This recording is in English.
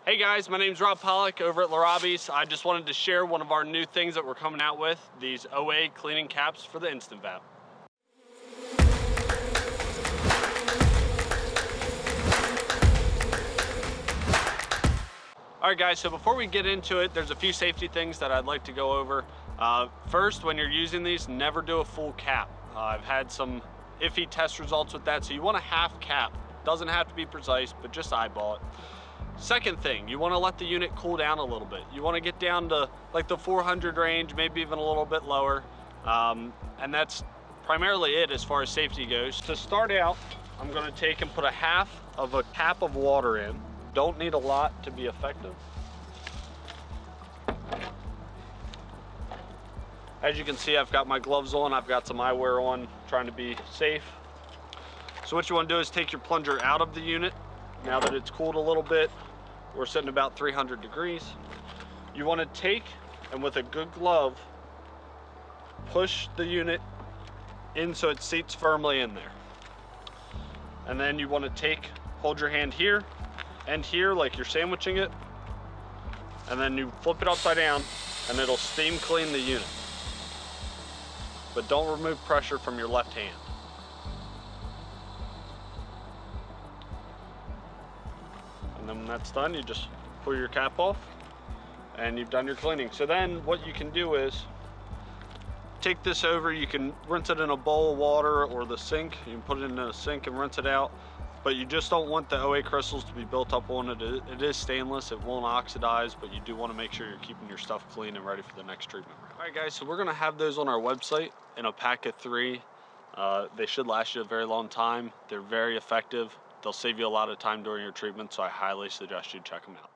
Hey guys, my name's Rob Pollock over at Larabi's. I just wanted to share one of our new things that we're coming out with, these OA cleaning caps for the InstantVap. All right guys, so before we get into it, there's a few safety things that I'd like to go over. First, when you're using these, never do a full cap. I've had some iffy test results with that, so you want a half cap. Doesn't have to be precise, but just eyeball it. Second thing, you want to let the unit cool down a little bit. You want to get down to like the 400 range, maybe even a little bit lower. And that's primarily it as far as safety goes. To start out, I'm going to take and put a half of a cap of water in. Don't need a lot to be effective. As you can see, I've got my gloves on, I've got some eyewear on, trying to be safe. So what you want to do is take your plunger out of the unit. Now that it's cooled a little bit, we're sitting about 300 degrees. You want to take, and with a good glove, push the unit in so it seats firmly in there. And then you want to take, hold your hand here and here like you're sandwiching it, and then you flip it upside down and it'll steam clean the unit. But don't remove pressure from your left hand. And then when that's done, you just pull your cap off and you've done your cleaning. So then what you can do is take this over, you can rinse it in a bowl of water or the sink. You can put it in a sink and rinse it out, but you just don't want the OA crystals to be built up on it. It is stainless, it won't oxidize, but you do want to make sure you're keeping your stuff clean and ready for the next treatment. All right guys, so we're gonna have those on our website in a pack of 3. They should last you a very long time. They're very effective. They'll save you a lot of time during your treatment, so I highly suggest you check them out.